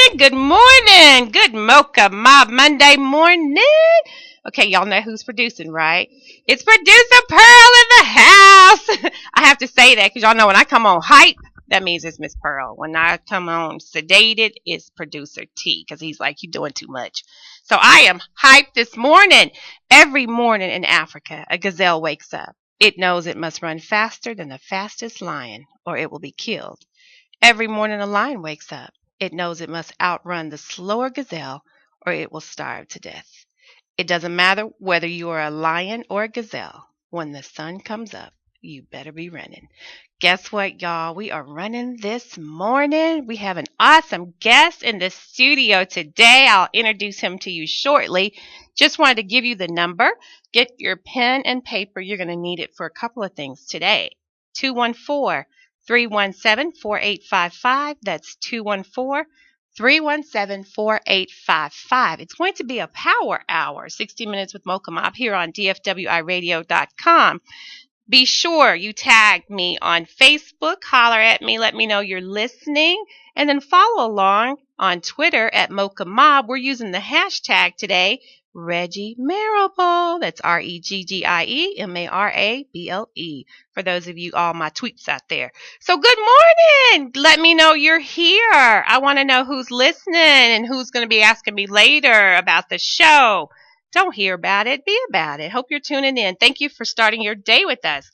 morning. Good morning. Good Mocha Mob Monday morning. Okay, y'all know who's producing, right? It's producer Pearl in the house. I have to say that because y'all know when I come on hype, that means it's Miss Pearl. When I come on sedated, it's producer T because he's like, you doing too much. So I am hyped this morning. Every morning in Africa, a gazelle wakes up. It knows it must run faster than the fastest lion or it will be killed. Every morning a lion wakes up. It knows it must outrun the slower gazelle or it will starve to death. It doesn't matter whether you are a lion or a gazelle. When the sun comes up, you better be running. Guess what, y'all? We are running this morning. We have an awesome guest in the studio today. I'll introduce him to you shortly. Just wanted to give you the number. Get your pen and paper. You're going to need it for a couple of things today. 214-317-4855. That's 214-317-4855. It's going to be a power hour, 60 minutes with Mocha Mob here on DFWIRadio.com. Be sure you tag me on Facebook, holler at me, let me know you're listening, and then follow along on Twitter at Mocha Mob. We're using the hashtag today, Reggie Marable. That's REGGIE MARABLE. For those of you, all my tweets out there. So good morning. Let me know you're here. I want to know who's listening and who's going to be asking me later about the show. Don't hear about it. Be about it. Hope you're tuning in. Thank you for starting your day with us.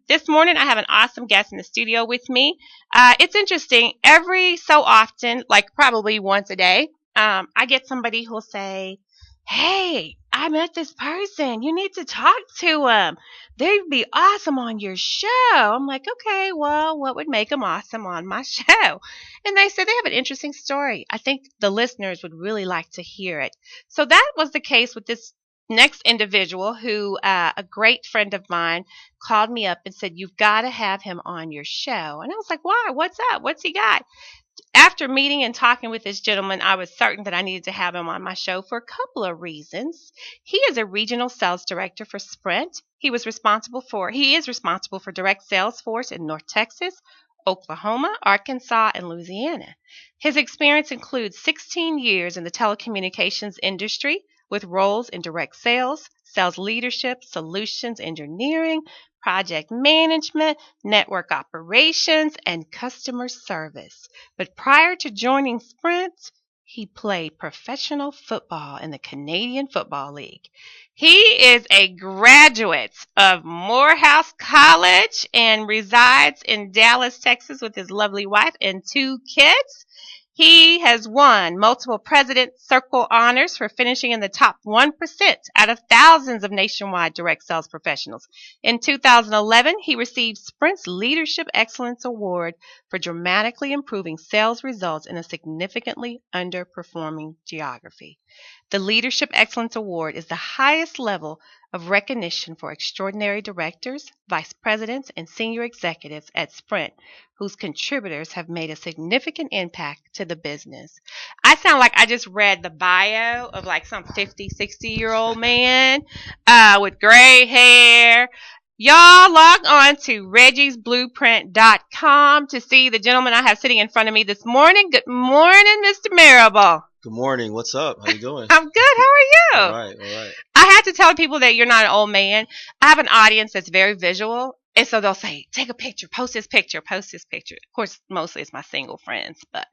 This morning, I have an awesome guest in the studio with me. It's interesting. Every so often, like probably once a day, I get somebody who'll say, hey, I met this person. You need to talk to them. They'd be awesome on your show. I'm like, okay, well, what would make them awesome on my show? And they said they have an interesting story. I think the listeners would really like to hear it. So that was the case with this next individual who a great friend of mine called me up and said, you've got to have him on your show. And I was like, why? What's up? What's he got? After meeting and talking with this gentleman, I was certain that I needed to have him on my show for a couple of reasons. He is a regional sales director for Sprint. He is responsible for direct sales force in North Texas, Oklahoma, Arkansas, and Louisiana. His experience includes 16 years in the telecommunications industry with roles in direct sales, sales leadership, solutions engineering, project management, network operations, and customer service. But prior to joining Sprint, he played professional football in the Canadian Football League. He is a graduate of Morehouse College and resides in Dallas, Texas with his lovely wife and two kids. He has won multiple President's Circle honors for finishing in the top 1% out of thousands of nationwide direct sales professionals. In 2011, he received Sprint's Leadership Excellence Award for dramatically improving sales results in a significantly underperforming geography. The Leadership Excellence Award is the highest level of recognition for extraordinary directors, vice presidents, and senior executives at Sprint whose contributors have made a significant impact to the business. I sound like I just read the bio of like some 50, 60-year-old man with gray hair. Y'all log on to reggiesblueprint.com to see the gentleman I have sitting in front of me this morning. Good morning, Mr. Marable. Good morning. What's up? How you doing? I'm good. How are you? All right. I had to tell people that you're not an old man. I have an audience that's very visual. And so they'll say, take a picture, post this picture, post this picture. Of course, mostly it's my single friends. But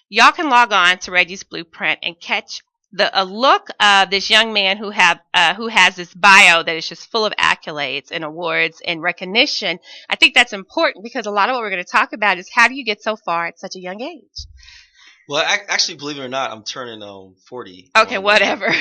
y'all can log on to Reggie's Blueprint and catch a look of this young man who has this bio that is just full of accolades and awards and recognition. I think that's important because a lot of what we're going to talk about is how do you get so far at such a young age? Well, actually, believe it or not, I'm turning 40. Okay, whatever.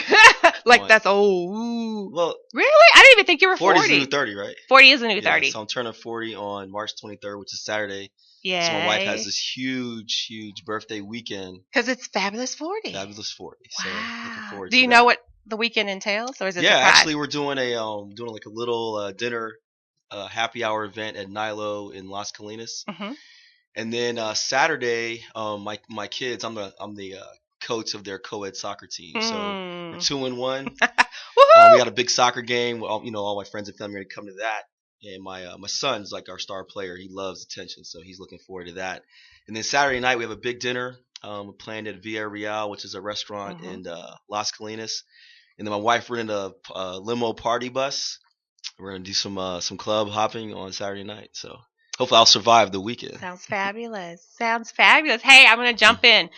That's old. Ooh. Well, really? I didn't even think you were 40. 40 is the new 30, right? 40 is the new 30. So I'm turning 40 on March 23rd, which is Saturday. Yeah. So my wife has this huge birthday weekend. Because it's Fabulous 40. Fabulous 40. Wow. So looking forward Do you know what the weekend entails, or is it? Yeah, actually, we're doing like a little dinner, happy hour event at Nilo in Las Colinas. Mm-hmm. And then Saturday, my kids, I'm the coach of their co-ed soccer team. So we're 2-1. We got a big soccer game. All my friends and family are going to come to that. And my son's like our star player. He loves attention, so he's looking forward to that. And then Saturday night we have a big dinner playing at Villarreal, which is a restaurant in Las Colinas. And then my wife rented a limo party bus. We're gonna do some club hopping on Saturday night. So hopefully I'll survive the weekend. Sounds fabulous. Sounds fabulous. Hey, I'm gonna jump in.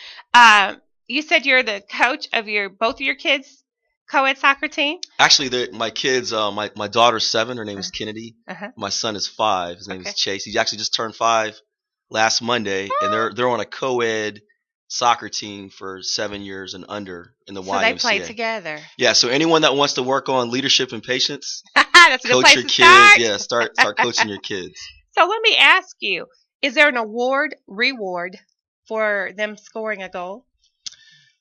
You said you're the coach of both of your kids' co-ed soccer team. Actually, my kids, my daughter's 7. Her name is Kennedy. My son is 5. His name is Chase. He actually just turned 5 last Monday, and they're on a co-ed soccer team for 7 years and under in the YMCA. So they play together. Yeah. So anyone that wants to work on leadership and patience, that's a good place your to kids. start. Yeah, start coaching your kids. So let me ask you: is there an reward for them scoring a goal?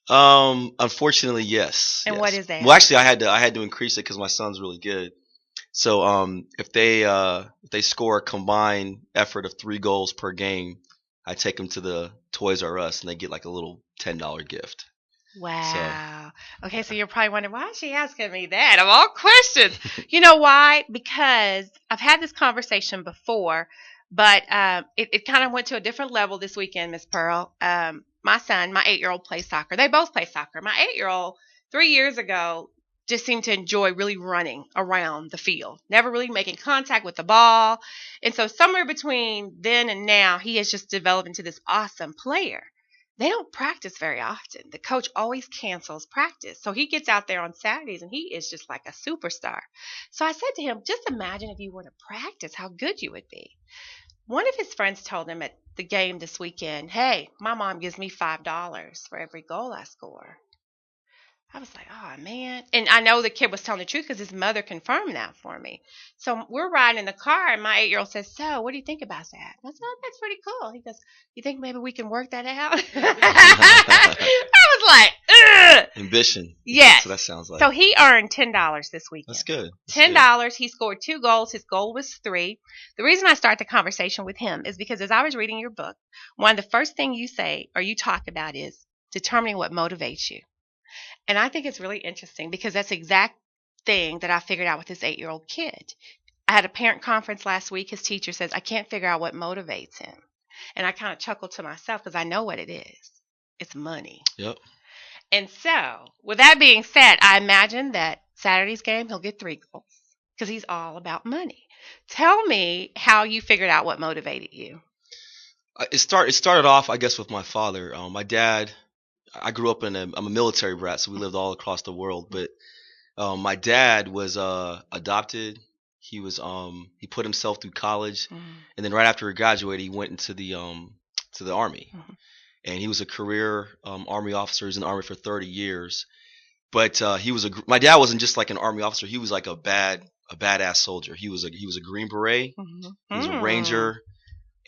Unfortunately, yes. And yes. what is that? Well, actually, I had to increase it because my son's really good. So, if they score a combined effort of 3 goals per game, I take them to the Toys R Us and they get like a little $10 gift. Wow. So. Okay, so you're probably wondering, why is she asking me that of all questions? You know why? Because I've had this conversation before, but it kind of went to a different level this weekend, Miss Pearl. My son, my 8-year-old, plays soccer. They both play soccer. My 8-year-old, 3 years ago, just seemed to enjoy really running around the field, never really making contact with the ball. And so somewhere between then and now, he has just developed into this awesome player. They don't practice very often. The coach always cancels practice. So he gets out there on Saturdays and he is just like a superstar. So I said to him, just imagine if you were to practice, how good you would be. One of his friends told him at the game this weekend, hey, my mom gives me $5 for every goal I score. I was like, oh, man. And I know the kid was telling the truth because his mother confirmed that for me. So we're riding in the car, and my 8-year-old says, so what do you think about that? I said, oh, that's pretty cool. He goes, you think maybe we can work that out? I was like, ugh. Ambition. Yes. So that sounds like. So he earned $10 this weekend. That's good. $10. He scored 2 goals. His goal was 3. The reason I start the conversation with him is because as I was reading your book, one of the first things you say or you talk about is determining what motivates you. And I think it's really interesting because that's the exact thing that I figured out with this 8-year-old kid. I had a parent conference last week. His teacher says, I can't figure out what motivates him. And I kind of chuckled to myself because I know what it is. It's money. Yep. And so, with that being said, I imagine that Saturday's game, he'll get 3 goals because he's all about money. Tell me how you figured out what motivated you. It started off, I guess, with my father. My dad, I grew up I'm a military brat, so we lived all across the world. But my dad was adopted. He was he put himself through college, and then right after he graduated, he went into the army, and he was a career army officer. He was in the army for 30 years. But my dad wasn't just like an army officer. He was like a badass soldier. He was a Green Beret. He was a Ranger,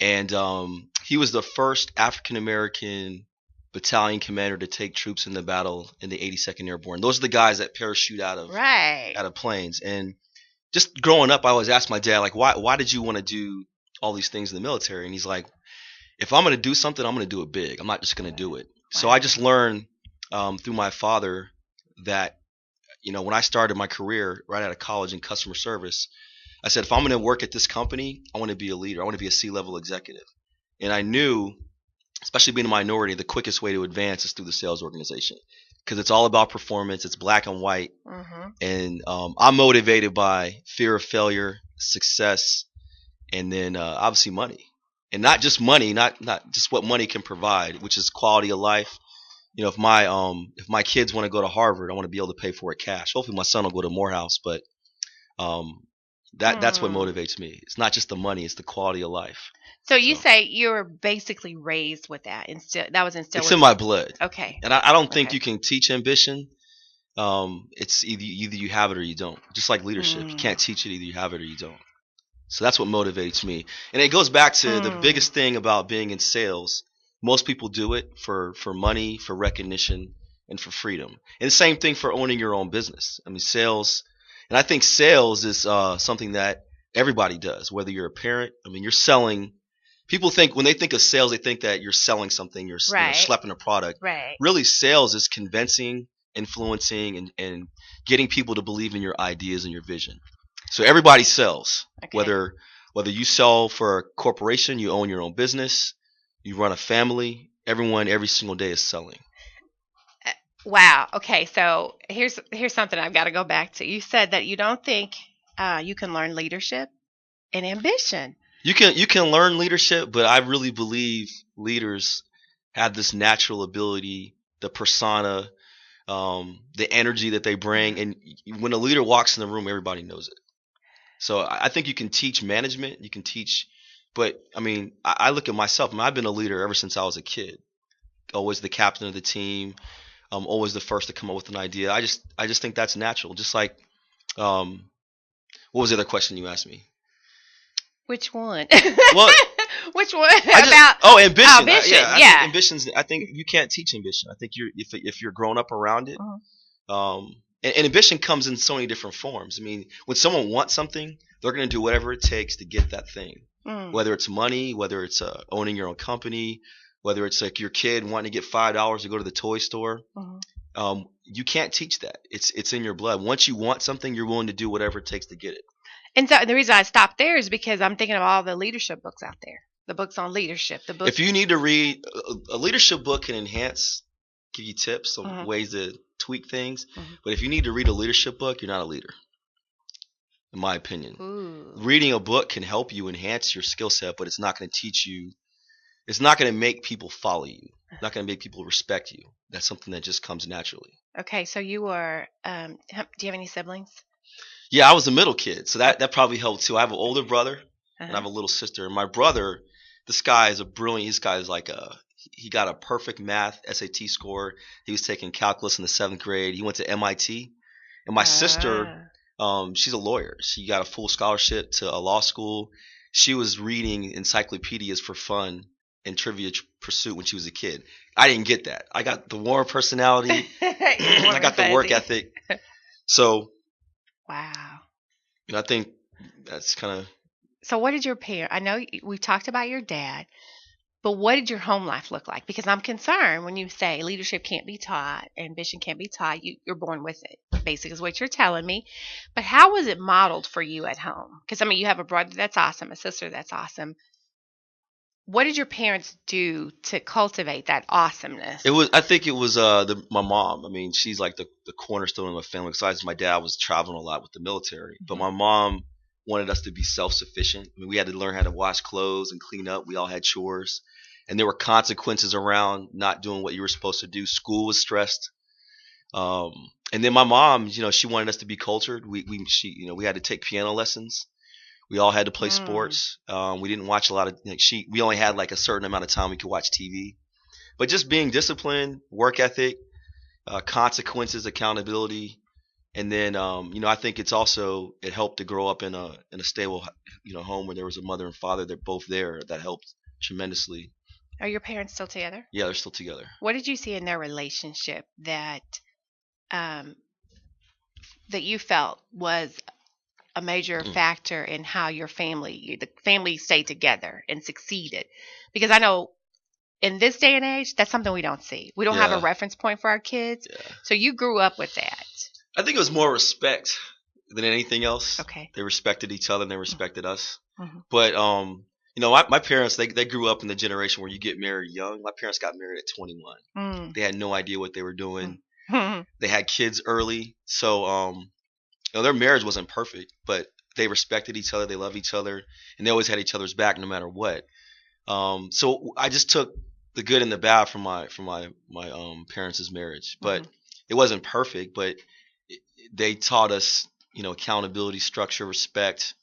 and he was the first African American battalion commander to take troops in the battle in the 82nd Airborne. Those are the guys that parachute out of planes. And just growing up, I always asked my dad, like, why did you want to do all these things in the military? And he's like, if I'm going to do something, I'm going to do it big. I'm not just going to do it. So I just learned through my father that, when I started my career right out of college in customer service, I said, if I'm going to work at this company, I want to be a leader. I want to be a C-level executive. And I knew, especially being a minority, the quickest way to advance is through the sales organization because it's all about performance. It's black and white. And I'm motivated by fear of failure, success, and then obviously money. And not just money, not just what money can provide, which is quality of life. If my kids want to go to Harvard, I want to be able to pay for it cash. Hopefully my son will go to Morehouse, but that's what motivates me. It's not just the money, it's the quality of life. So you say you were basically raised with that. That was instilled. It's in my blood. Okay. And I don't think you can teach ambition. It's either you have it or you don't. Just like leadership, you can't teach it. Either you have it or you don't. So that's what motivates me. And it goes back to the biggest thing about being in sales. Most people do it for money, for recognition, and for freedom. And the same thing for owning your own business. I mean, sales, and I think sales is something that everybody does, whether you're a parent. I mean, you're selling. People think when they think of sales, they think that you're selling something, you're schlepping a product. Right. Really, sales is convincing, influencing, and getting people to believe in your ideas and your vision. So everybody sells, whether you sell for a corporation, you own your own business, you run a family, everyone every single day is selling. Wow. Okay. So here's something I've got to go back to. You said that you don't think you can learn leadership and ambition. You can learn leadership, but I really believe leaders have this natural ability, the persona, the energy that they bring, and when a leader walks in the room, everybody knows it. So I think you can teach management, you can teach, but I mean, I look at myself. I've been a leader ever since I was a kid. Always the captain of the team. Always the first to come up with an idea. I just think that's natural. Just like, what was the other question you asked me? Which one? Well, which one about? Ambition. Ambition. I think ambition's. I think you can't teach ambition. I think if you're grown up around it. And ambition comes in so many different forms. I mean, when someone wants something, they're going to do whatever it takes to get that thing. Whether it's money, whether it's owning your own company, whether it's like your kid wanting to get $5 to go to the toy store. You can't teach that. It's in your blood. Once you want something, you're willing to do whatever it takes to get it. And so the reason I stopped there is because I'm thinking of all the leadership books out there. The books on leadership. The books. If you need to read a leadership book, can enhance, give you tips on ways to tweak things. But if you need to read a leadership book, you're not a leader, in my opinion. Ooh. Reading a book can help you enhance your skill set, but it's not going to teach you. It's not going to make people follow you. It's not going to make people respect you. That's something that just comes naturally. Okay, so you were. Do you have any siblings? Yeah, I was the middle kid, so that probably helped too. I have an older brother and I have a little sister. And my brother, this guy is this guy is like he got a perfect math SAT score. He was taking calculus in the 7th grade. He went to MIT. And my sister, she's a lawyer. She got a full scholarship to a law school. She was reading encyclopedias for fun and Trivia Pursuit when she was a kid. I didn't get that. I got the warm personality. I got the work ethic. So, wow. I think that's kind of. So what did your parents, I know we talked about your dad, but what did your home life look like? Because I'm concerned when you say leadership can't be taught, ambition can't be taught, you're born with it, basically is what you're telling me. But how was it modeled for you at home? Because, I mean, you have a brother that's awesome, a sister that's awesome. What did your parents do to cultivate that awesomeness? I think it was my mom. I mean, she's like the cornerstone of my family. Besides, my dad was traveling a lot with the military, but my mom wanted us to be self-sufficient. I mean, we had to learn how to wash clothes and clean up. We all had chores, and there were consequences around not doing what you were supposed to do. School was stressed, and then my mom, she wanted us to be cultured. We had to take piano lessons. We all had to play sports. We didn't watch a lot of. We only had like a certain amount of time we could watch TV. But just being disciplined, work ethic, consequences, accountability, and then I think it helped to grow up in a stable home where there was a mother and father. They're both there. That helped tremendously. Are your parents still together? Yeah, they're still together. What did you see in their relationship that you felt was a major factor in how the family stayed together and succeeded? Because I know in this day and age, that's something we don't see. We don't have a reference point for our kids. Yeah. So you grew up with that. I think it was more respect than anything else. Okay. They respected each other and they respected us. But my parents, they grew up in the generation where you get married young. My parents got married at 21. They had no idea what they were doing. They had kids early. So their marriage wasn't perfect, but they respected each other. They loved each other, and they always had each other's back no matter what. So I just took the good and the bad from my parents' marriage, but it wasn't perfect. But they taught us, accountability, structure, respect,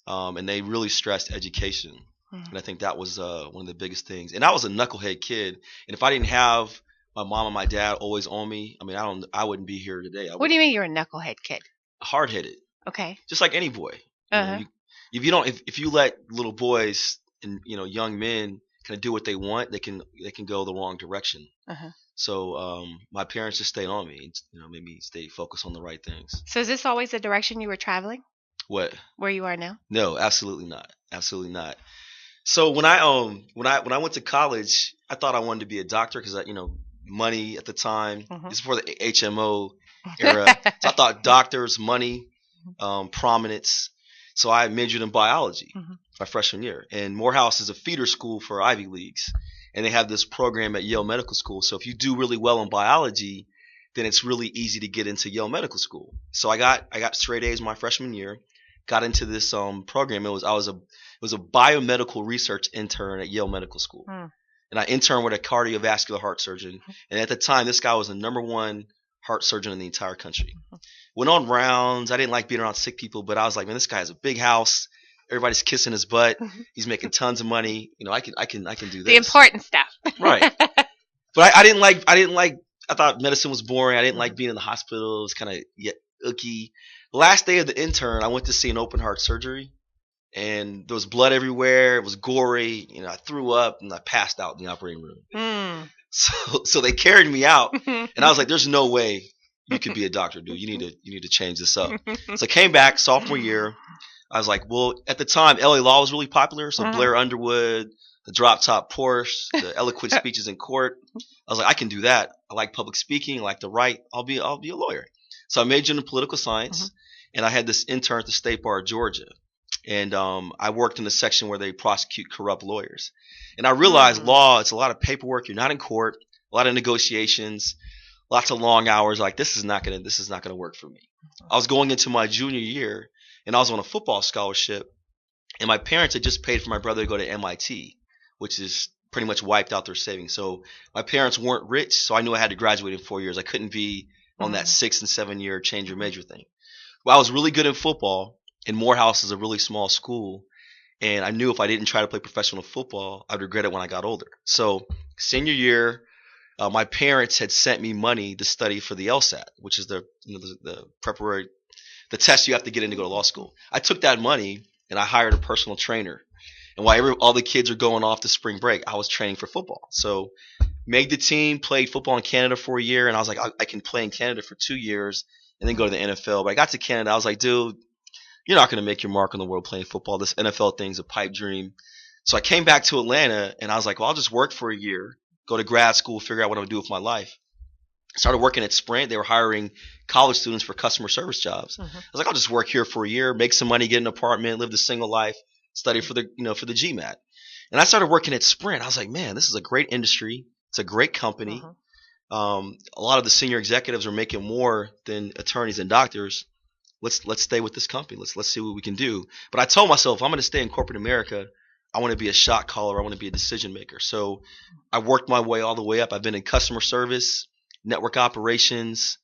and they really stressed education. And I think that was one of the biggest things. And I was a knucklehead kid, and if I didn't have my mom and my dad always on me, I mean, I wouldn't be here today. What do you mean you're a knucklehead kid? Hard-headed. Okay. Just like any boy. If you let little boys and young men kind of do what they want, they can go the wrong direction. So my parents just stayed on me, made me stay focused on the right things. So is this always the direction you were traveling? What? Where you are now? No, absolutely not. Absolutely not. So when I went to college, I thought I wanted to be a doctor because money at the time. This is before the HMO era. So I thought doctors, money, prominence. So I majored in biology my freshman year. And Morehouse is a feeder school for Ivy Leagues. and they have this program at Yale Medical School. So if you do really well in biology, then it's really easy to get into Yale Medical School. So I got straight A's my freshman year, got into this program. It was a biomedical research intern at Yale Medical School. And I interned with a cardiovascular heart surgeon. And at the time, this guy was the #1 heart surgeon in the entire country. Went on rounds. I didn't like being around sick people, but I was like, man, this guy has a big house. Everybody's kissing his butt. He's making tons of money. I can do this. The important stuff. Right. But I didn't like. I thought medicine was boring. I didn't like being in the hospital. It was kind of icky. The last day of the intern, I went to see an open heart surgery. And there was blood everywhere. It was gory. I threw up and I passed out in the operating room. So they carried me out, and I was like, "There's no way you could be a doctor, dude. You need to change this up." So I came back sophomore year. I was like, well, at the time, LA Law was really popular. So Blair Underwood, the drop top Porsche, the eloquent speeches in court. I was like, I can do that. I like public speaking. I like to write. I'll be a lawyer. So I majored in political science, and I had this intern at the State Bar of Georgia. And I worked in the section where they prosecute corrupt lawyers. And I realized law, it's a lot of paperwork. You're not in court, a lot of negotiations, lots of long hours. Like, this is not gonna work for me. I was going into my junior year, and I was on a football scholarship, and my parents had just paid for my brother to go to MIT, which is pretty much wiped out their savings. So my parents weren't rich, so I knew I had to graduate in 4 years. I couldn't be on that 6 and 7 year change your major thing. Well, I was really good in football. And Morehouse is a really small school, and I knew if I didn't try to play professional football, I'd regret it when I got older. So senior year, my parents had sent me money to study for the LSAT, which is the preparatory, the test you have to get in to go to law school. I took that money and I hired a personal trainer. And while all the kids are going off to spring break, I was training for football. So made the team, played football in Canada for a year, and I was like, I can play in Canada for 2 years and then go to the NFL. But I got to Canada, I was like, dude, you're not going to make your mark on the world playing football. This NFL thing's a pipe dream. So I came back to Atlanta, and I was like, well, I'll just work for a year, go to grad school, figure out what I'm going to do with my life. I started working at Sprint. They were hiring college students for customer service jobs. I was like, I'll just work here for a year, make some money, get an apartment, live the single life, study for the GMAT. And I started working at Sprint. I was like, man, this is a great industry. It's a great company. A lot of the senior executives are making more than attorneys and doctors. Let's stay with this company. Let's see what we can do. But I told myself, if I'm going to stay in corporate America, I want to be a shot caller. I want to be a decision maker. So I worked my way all the way up. I've been in customer service, network operations,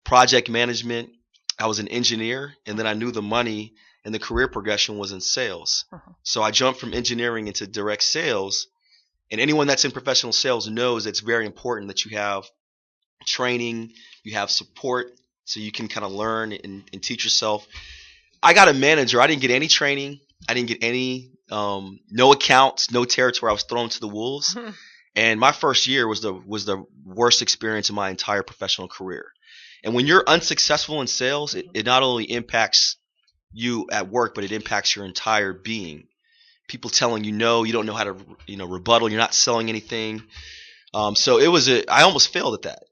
project management. I was an engineer, and then I knew the money and the career progression was in sales. So I jumped from engineering into direct sales. And anyone that's in professional sales knows it's very important that you have training, you have support, so you can kind of learn and teach yourself. I got a manager. I didn't get any training. I didn't get any no accounts, no territory. I was thrown to the wolves. And my first year was the worst experience in my entire professional career. And when you're unsuccessful in sales, it not only impacts you at work, but it impacts your entire being. People telling you no, you don't know how to rebuttal. You're not selling anything. So I almost failed at that.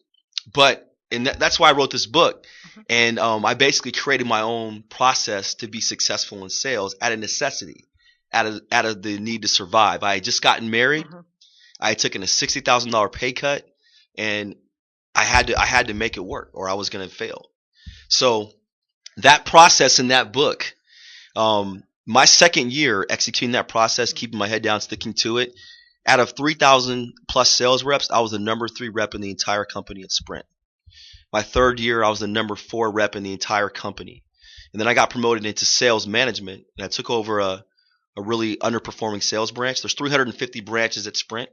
But that's why I wrote this book. And I basically created my own process to be successful in sales out of necessity, out of the need to survive. I had just gotten married. I had taken a $60,000 pay cut, and I had to make it work, or I was going to fail. So that process in that book, my second year executing that process, keeping my head down, sticking to it, out of 3,000 plus sales reps, I was the #3 rep in the entire company at Sprint. My third year, I was the #4 rep in the entire company. And then I got promoted into sales management, and I took over a really underperforming sales branch. There's 350 branches at Sprint.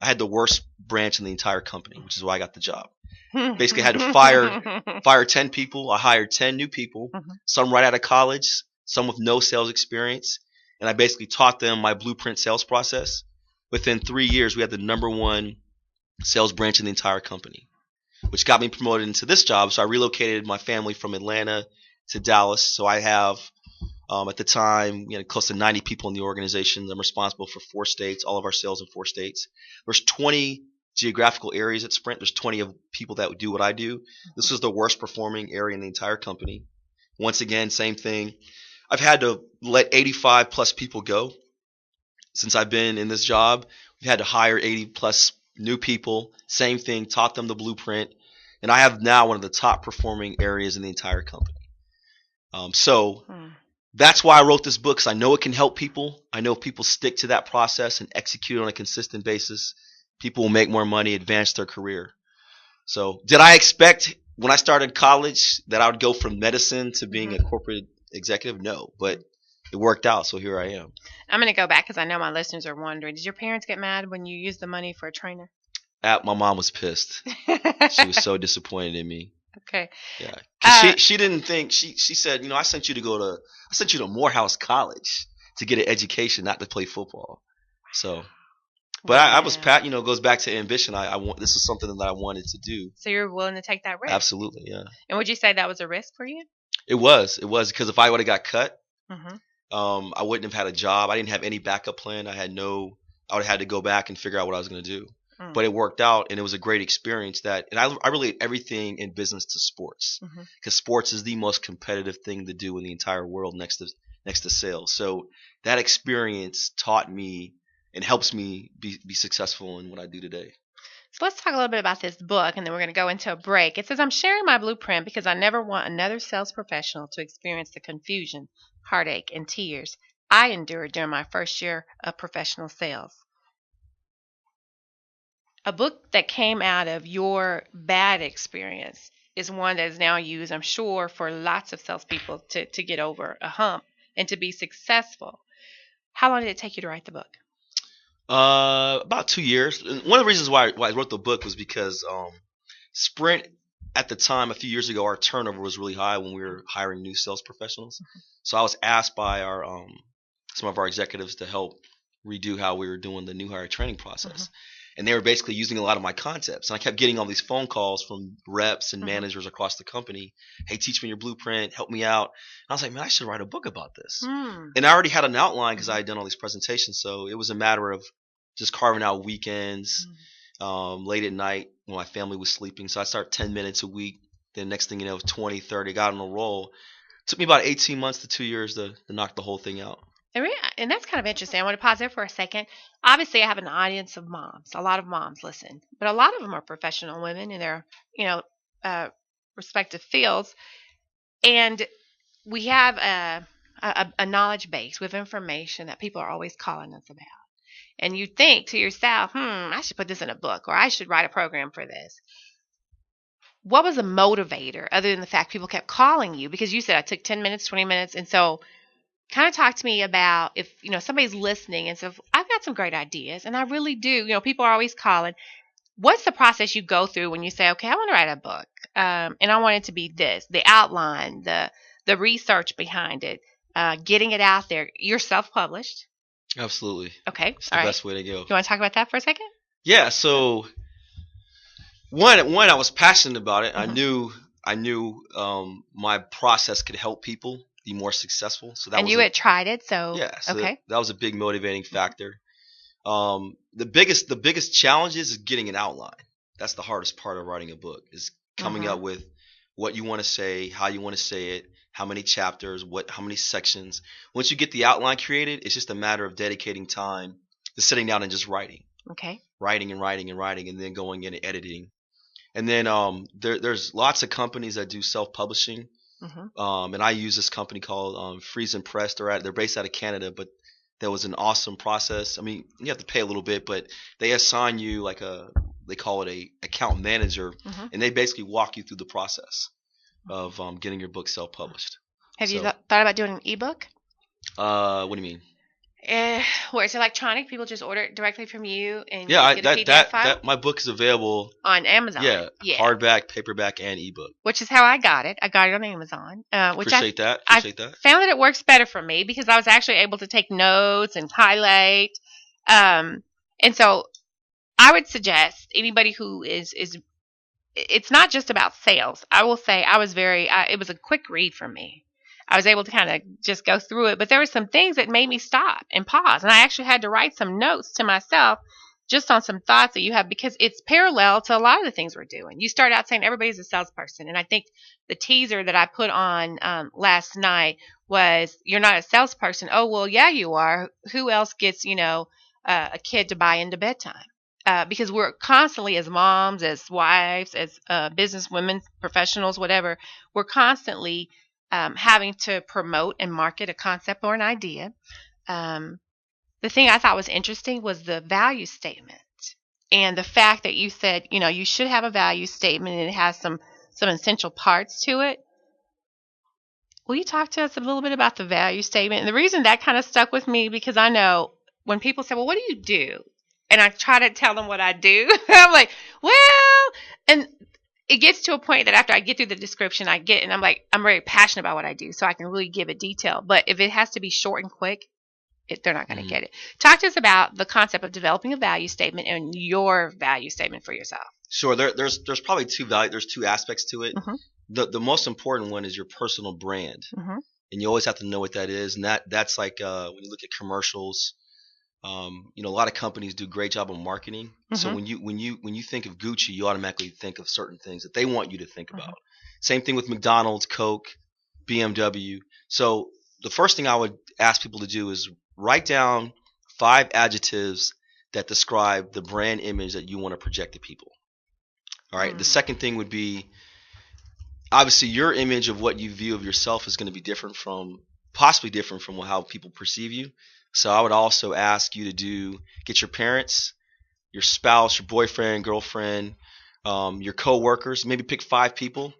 I had the worst branch in the entire company, which is why I got the job. Basically, I had to fire 10 people. I hired 10 new people, some right out of college, some with no sales experience. And I basically taught them my blueprint sales process. Within 3 years, we had the #1 sales branch in the entire company, which got me promoted into this job. So I relocated my family from Atlanta to Dallas. So I have, at the time, close to 90 people in the organization. I'm responsible for 4 states, all of our sales in 4 states. There's 20 geographical areas at Sprint. There's 20 of people that do what I do. This was the worst performing area in the entire company. Once again, same thing. I've had to let 85 plus people go since I've been in this job. We've had to hire 80 plus new people. Same thing, taught them the blueprint. And I have now one of the top performing areas in the entire company. So that's why I wrote this book, because I know it can help people. I know if people stick to that process and execute on a consistent basis, people will make more money, advance their career. So did I expect when I started college that I would go from medicine to being a corporate executive? No, but it worked out, so here I am. I'm going to go back because I know my listeners are wondering. Did your parents get mad when you used the money for a trainer? My mom was pissed. She was so disappointed in me. Okay. Yeah, because she didn't think, she said, I sent you to Morehouse College to get an education, not to play football. So, but I was goes back to ambition. I want, this is something that I wanted to do. So you're willing to take that risk? Absolutely, yeah. And would you say that was a risk for you? It was because if I would have got cut, I wouldn't have had a job. I didn't have any backup plan. I would have had to go back and figure out what I was going to do. But it worked out, and it was a great experience. And I relate everything in business to sports, because sports is the most competitive thing to do in the entire world next to sales. So that experience taught me and helps me be successful in what I do today. So let's talk a little bit about this book, and then we're going to go into a break. It says, I'm sharing my blueprint because I never want another sales professional to experience the confusion, heartache, and tears I endured during my first year of professional sales. A book that came out of your bad experience is one that is now used, I'm sure, for lots of salespeople to get over a hump and to be successful. How long did it take you to write the book? About 2 years. And one of the reasons why I wrote the book was because Sprint at the time, a few years ago, our turnover was really high when we were hiring new sales professionals. So I was asked by our some of our executives to help redo how we were doing the new hire training process. And they were basically using a lot of my concepts. And I kept getting all these phone calls from reps and managers across the company. Hey, teach me your blueprint. Help me out. And I was like, man, I should write a book about this. And I already had an outline because I had done all these presentations. So it was a matter of just carving out weekends, late at night when my family was sleeping. So I started 10 minutes a week. Then next thing you know, 20, 30, got on a roll. It took me about 18 months to 2 years to knock the whole thing out. And that's kind of interesting. I want to pause there for a second. Obviously, I have an audience of moms. A lot of moms listen, but a lot of them are professional women in their, respective fields. And we have a knowledge base with information that people are always calling us about. And you think to yourself, I should put this in a book, or I should write a program for this. What was the motivator other than the fact people kept calling you? Because you said I took 10 minutes, 20 minutes. And so kind of talk to me about if, somebody's listening and so I've got some great ideas and I really do, people are always calling. What's the process you go through when you say, okay, I want to write a book and I want it to be this, the outline, the research behind it, getting it out there. You're self-published. Absolutely. Okay. It's the best way to go. You want to talk about that for a second? Yeah. So one, I was passionate about it. I knew my process could help people be more successful. So that you had tried it, so yeah. So okay. that was a big motivating factor. The biggest challenge is getting an outline. That's the hardest part of writing a book, is coming up with what you want to say, how you want to say it, how many chapters, how many sections. Once you get the outline created, it's just a matter of dedicating time to sitting down and just writing. Okay. Writing and writing and writing, and then going in and editing. And then there's lots of companies that do self-publishing. And I use this company called Freeze and Press. They're based out of Canada, but that was an awesome process. I mean, you have to pay a little bit, but they assign you they call it a account manager, and they basically walk you through the process of getting your book self-published. Have you thought about doing an ebook? What do you mean? Where it's electronic, people just order it directly from you, and get a PDF file? That my book is available on Amazon. Yeah, hardback, paperback, and ebook. Which is how I got it. I got it on Amazon. Appreciate that. I found that it works better for me because I was actually able to take notes and highlight. And so I would suggest anybody who is it's not just about sales. I will say it was a quick read for me. I was able to kind of just go through it, but there were some things that made me stop and pause. And I actually had to write some notes to myself just on some thoughts that you have, because it's parallel to a lot of the things we're doing. You start out saying everybody's a salesperson. And I think the teaser that I put on last night was, you're not a salesperson. Oh, well, yeah, you are. Who else gets, a kid to buy into bedtime. Because we're constantly, as moms, as wives, as business women, professionals, whatever, we're constantly having to promote and market a concept or an idea. The thing I thought was interesting was the value statement, and the fact that you said, you should have a value statement and it has some essential parts to it. Will you talk to us a little bit about the value statement? And the reason that kind of stuck with me, because I know when people say, well, what do you do? And I try to tell them what I do. I'm like, well, and it gets to a point that after I get through the description, and I'm like, I'm very passionate about what I do, so I can really give it detail. But if it has to be short and quick, they're not going to get it. Talk to us about the concept of developing a value statement and your value statement for yourself. Sure. There's probably there's two aspects to it. Mm-hmm. The most important one is your personal brand, mm-hmm. and you always have to know what that is. And that's like when you look at commercials, a lot of companies do a great job of marketing. Mm-hmm. So when you think of Gucci, you automatically think of certain things that they want you to think about. Mm-hmm. Same thing with McDonald's, Coke, BMW. So the first thing I would ask people to do is write down 5 adjectives that describe the brand image that you want to project to people. All right. Mm-hmm. The second thing would be, obviously, your image of what you view of yourself is going to be possibly different from how people perceive you. So I would also ask you to get your parents, your spouse, your boyfriend, girlfriend, your coworkers, maybe pick 5 people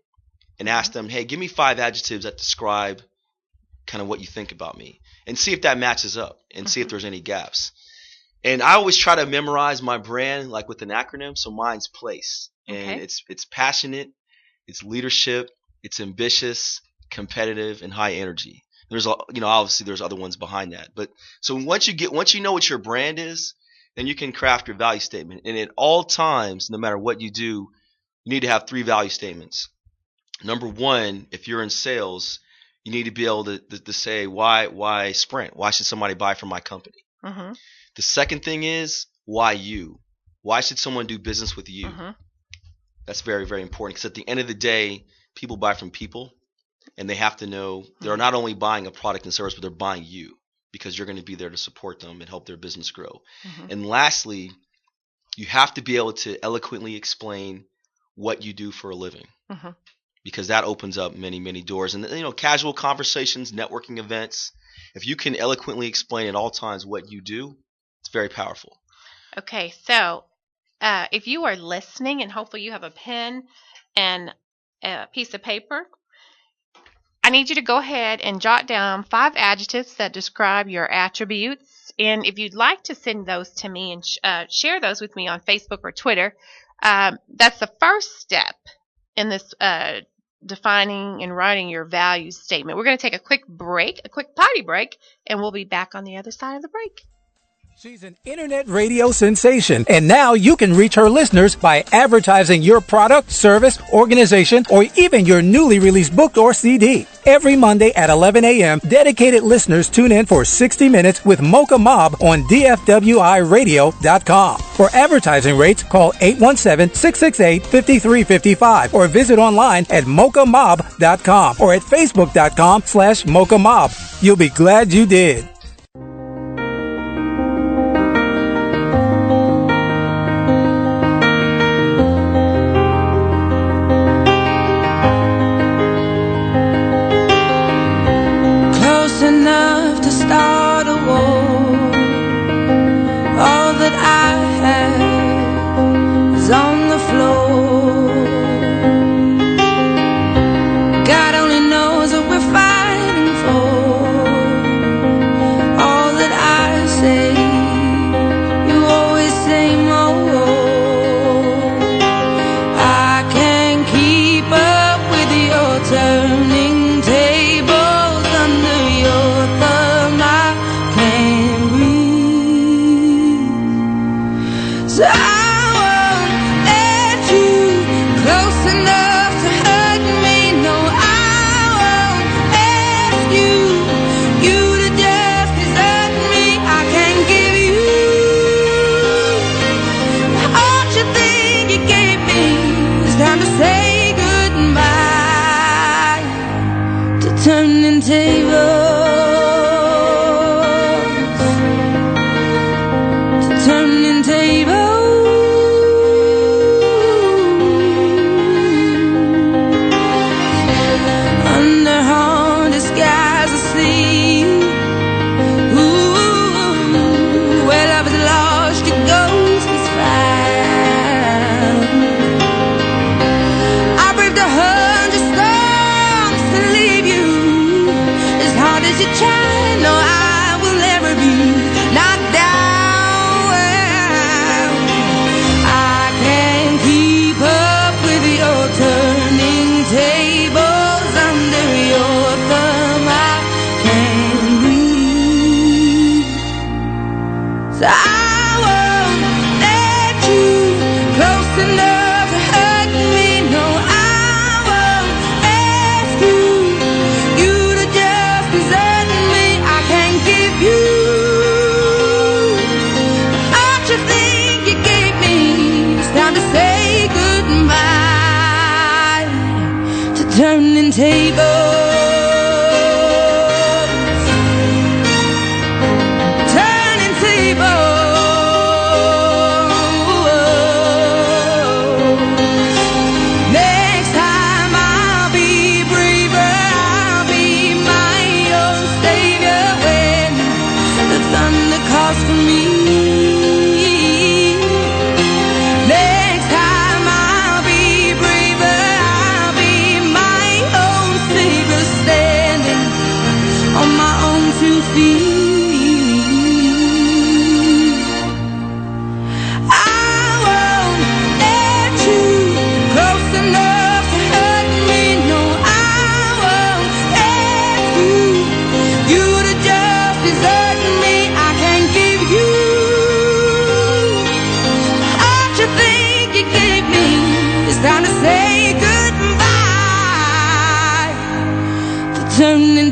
and ask them, hey, give me 5 adjectives that describe kind of what you think about me, and see if that matches up and see if there's any gaps. And I always try to memorize my brand like with an acronym. So mine's PLACE, and it's passionate, it's leadership, it's ambitious, competitive, and high energy. There's obviously there's other ones behind that, but so once you know what your brand is, then you can craft your value statement. And at all times, no matter what you do, you need to have 3 value statements. Number 1, if you're in sales, you need to be able to say why Sprint? Why should somebody buy from my company? Mm-hmm. The second thing is why you? Why should someone do business with you? Mm-hmm. That's very, very important, because at the end of the day, people buy from people, and they have to know they're not only buying a product and service, but they're buying you because you're going to be there to support them and help their business grow. Mm-hmm. And lastly, you have to be able to eloquently explain what you do for a living. Mm-hmm. Because that opens up many, many doors. And, casual conversations, networking events, if you can eloquently explain at all times what you do, it's very powerful. Okay, so if you are listening, and hopefully you have a pen and a piece of paper, I need you to go ahead and jot down 5 adjectives that describe your attributes. And if you'd like to send those to me and share those with me on Facebook or Twitter, that's the first step in this defining and writing your value statement. We're going to take a quick potty break, and we'll be back on the other side of the break. She's an internet radio sensation, and now you can reach her listeners by advertising your product, service, organization, or even your newly released book or CD. Every Monday at 11 a.m., dedicated listeners tune in for 60 Minutes with Mocha Mob on DFWIRadio.com. For advertising rates, call 817-668-5355 or visit online at mochamob.com or at facebook.com/mochamob. You'll be glad you did.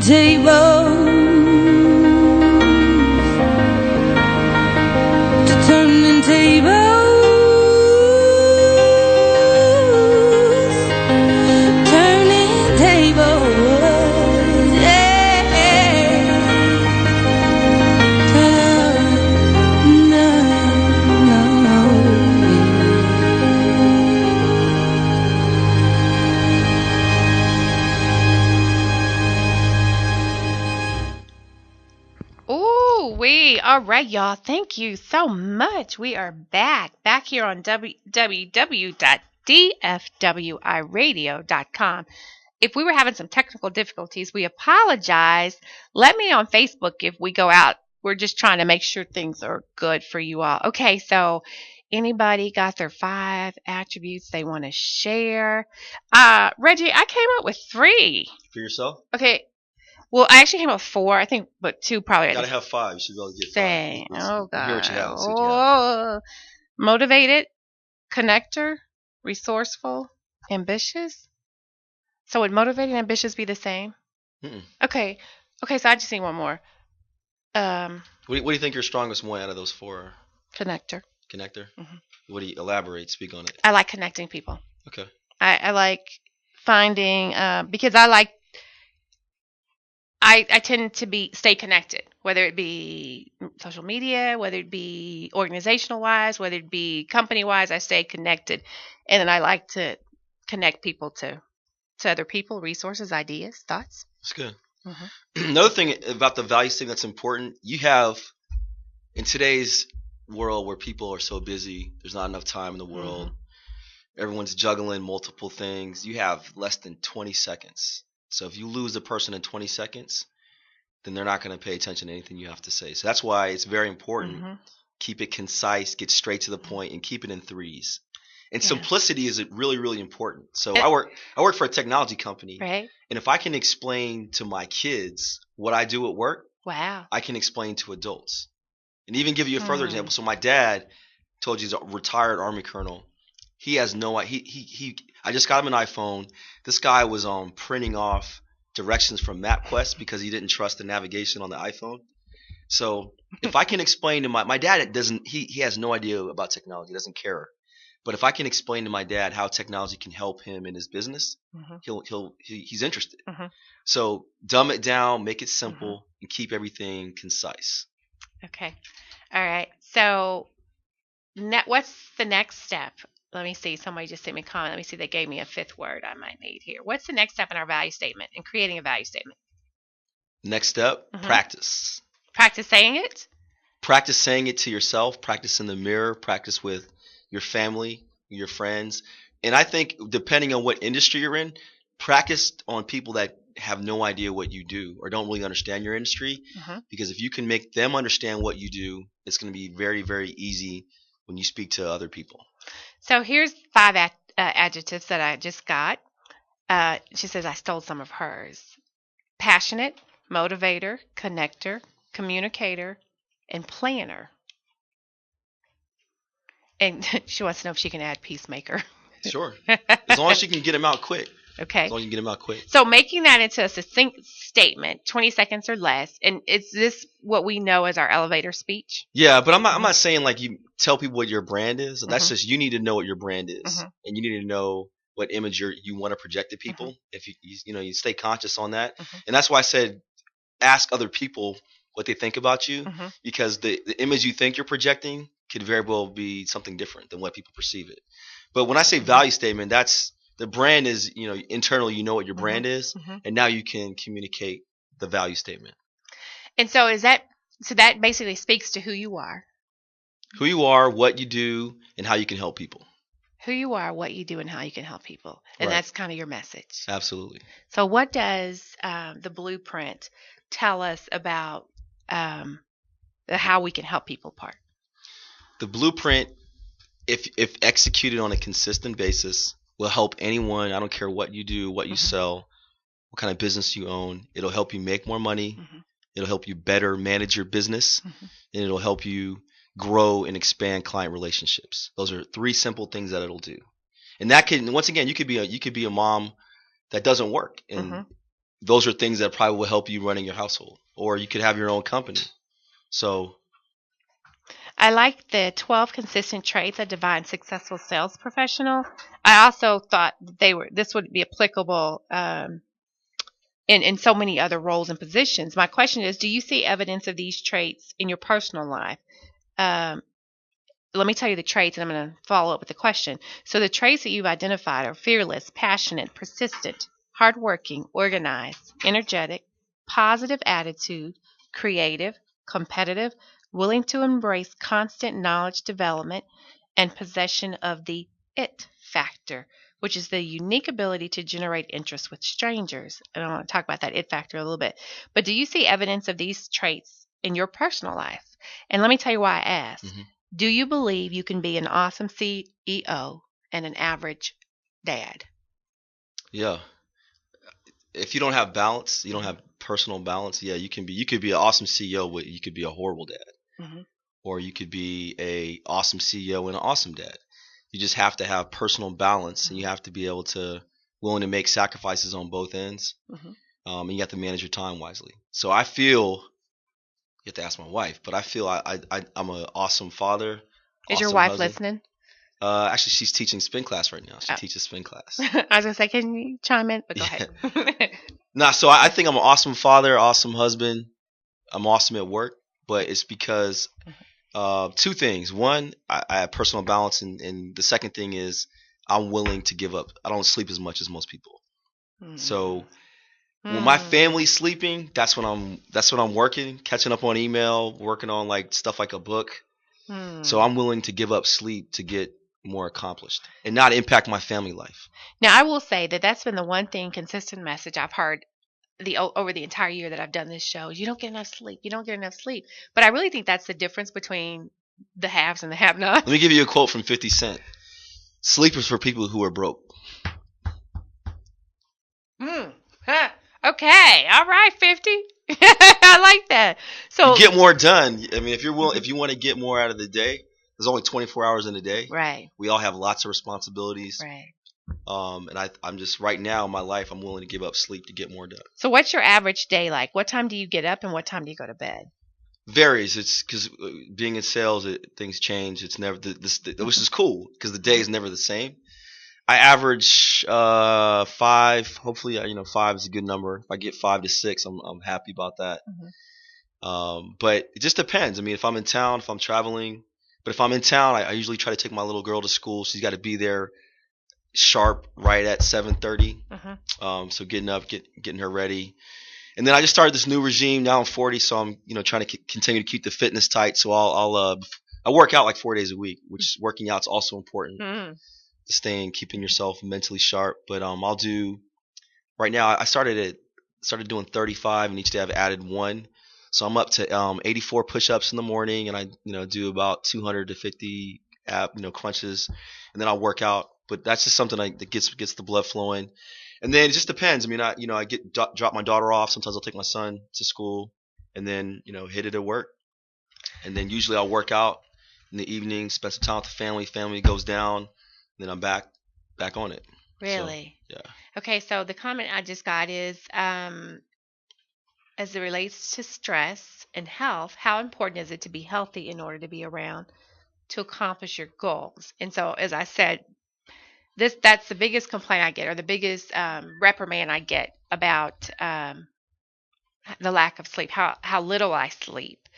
turning tables, to turning tables. All right, y'all. Thank you so much. We are back here on www.dfwiradio.com. If we were having some technical difficulties, we apologize. Let me know on Facebook if we go out. We're just trying to make sure things are good for you all. Okay, so anybody got their 5 attributes they want to share? Reggie, I came up with 3. For yourself? Okay. Well, I actually came up with 4, I think, but 2 probably. You gotta have 5. You should be able to get 5. Oh, God. Hear what you have. See what you have. Motivated, connector, resourceful, ambitious. So would motivated and ambitious be the same? Mm-mm. Okay, so I just need one more. What do you think your strongest one out of those 4? Connector. Connector? Mm-hmm. What do you elaborate? Speak on it. I like connecting people. Okay. I like finding, because I tend to stay connected, whether it be social media, whether it be organizational wise, whether it be company wise, I stay connected. And then I like to connect people to other people, resources, ideas, thoughts. That's good. Mm-hmm. Another thing about the value statement that's important, you have, in today's world where people are so busy, there's not enough time in the world, everyone's juggling multiple things, you have less than 20 seconds. So if you lose a person in 20 seconds, then they're not going to pay attention to anything you have to say. So that's why it's very important. Keep it concise, get straight to the point, and keep it in 3s. And simplicity is really, really important. So I work for a technology company, right? And if I can explain to my kids what I do at work, wow, I can explain to adults. And even give you a further example. So my dad, told you, he's a retired Army colonel. He has no idea. I just got him an iPhone. This guy was printing off directions from MapQuest because he didn't trust the navigation on the iPhone. So if I can explain to my dad, he has no idea about technology, doesn't care. But if I can explain to my dad how technology can help him in his business, he's interested. So dumb it down, make it simple, and keep everything concise. Okay. All right. So what's the next step? Let me see. Somebody just sent me a comment. Let me see. They gave me a 5th word I might need here. What's the next step in our value statement, in creating a value statement? Next step, practice. Practice saying it? Practice saying it to yourself. Practice in the mirror. Practice with your family, your friends. And I think depending on what industry you're in, practice on people that have no idea what you do or don't really understand your industry. Because if you can make them understand what you do, it's going to be very, very easy when you speak to other people. So here's 5 adjectives that I just got. She says I stole some of hers. Passionate, motivator, connector, communicator, and planner. And she wants to know if she can add peacemaker. Sure. As long as you can get them out quick. Okay. As long as you can get them out quick. So making that into a succinct statement, 20 seconds or less, and is this what we know as our elevator speech? Yeah, but I'm not saying like you tell people what your brand is. That's just, you need to know what your brand is. And you need to know what image you want to project to people. If you stay conscious on that. And that's why I said ask other people what they think about you, because the image you think you're projecting could very well be something different than what people perceive it. But when I say value statement, that's the brand is, internally, you know what your brand is, and now you can communicate the value statement. And so that basically speaks to who you are. Who you are, what you do, and how you can help people. Who you are, what you do, and how you can help people. And that's kind of your message. Absolutely. So what does the blueprint tell us about the how we can help people part? The blueprint, if executed on a consistent basis, will help anyone. I don't care what you do, what you sell, what kind of business you own. It'll help you make more money. It'll help you better manage your business, and it'll help you grow and expand client relationships. Those are 3 simple things that it'll do. And that can, once again, you could be a mom that doesn't work, and those are things that probably will help you running your household, or you could have your own company. So I like the 12 consistent traits that define successful sales professional. I also thought this would be applicable in so many other roles and positions. My question is, do you see evidence of these traits in your personal life? Um, Let me tell you the traits, and I'm going to follow up with the question. So the traits that you've identified are fearless, passionate, persistent, hardworking, organized, energetic, positive attitude, creative, competitive, willing to embrace constant knowledge development, and possession of the it factor, which is the unique ability to generate interest with strangers. And I want to talk about that it factor a little bit. But do you see evidence of these traits in your personal life? And let me tell you why I asked. mhm. Do you believe you can be an awesome CEO and an average dad? Yeah, if you don't have balance, you don't have personal balance. Yeah, you can be. You could be an awesome CEO, but you could be a horrible dad, Mm-hmm. or you could be a awesome CEO and an awesome dad. You just have to have personal balance, and you have to be able to willing to make sacrifices on both ends, Mm-hmm. and you have to manage your time wisely. So I feel you have to ask my wife, but I feel I'm an awesome father, Is your awesome wife husband. listening? Actually, she's teaching spin class right now. She Oh. teaches spin class. I was going to say, can you chime in? But go Yeah. ahead. Nah, so I think I'm an awesome father, awesome husband. I'm awesome at work, but it's because two things. One, I have personal balance, and the second thing is I'm willing to give up. I don't sleep as much as most people. So when my family's sleeping, that's when I'm working, catching up on email, working on like stuff like a book. So I'm willing to give up sleep to get more accomplished and not impact my family life. Now, I will say that that's been the one thing, consistent message I've heard over the entire year that I've done this show. Is you don't get enough sleep. You don't get enough sleep. But I really think that's the difference between the haves and the have-nots. Let me give you a quote from 50 Cent. Sleep is for people who are broke. Okay. All right, 50. I like that. So you get more done. I mean, if you want to get more out of the day, there's only 24 hours in a day. right, We all have lots of responsibilities. right. And I'm just right now in my life, I'm willing to give up sleep to get more done. So what's your average day like? What time do you get up and what time do you go to bed? Varies. It's because being in sales, things change. It's never which is cool because the day is never the same. I average 5. Hopefully, 5 is a good number. If I get 5 to 6, I'm happy about that. But it just depends. I mean, if I'm in town, if I'm traveling, but if I'm in town, I usually try to take my little girl to school. She's got to be there sharp right at 7:30. So getting up, getting her ready, and then I just started this new regime. Now I'm 40, so I'm trying to continue to keep the fitness tight. So I work out like 4 days a week, which working out's also important. To keeping yourself mentally sharp. But I'll do right now. I started doing 35, and each day I've added 1. So I'm up to 84 push-ups in the morning, and I do about 200 to 50 crunches, and then I'll work out. But that's just something that gets the blood flowing. And then it just depends. I mean, I drop my daughter off. Sometimes I'll take my son to school, and then hit it at work. And then usually I'll work out in the evening, spend some time with the family. Family goes down. Then I'm back on it. Really? So, yeah. Okay, so the comment I just got is, as it relates to stress and health, how important is it to be healthy in order to be around to accomplish your goals? And so, as I said, that's the biggest complaint I get, or the biggest reprimand I get about the lack of sleep, how little I sleep.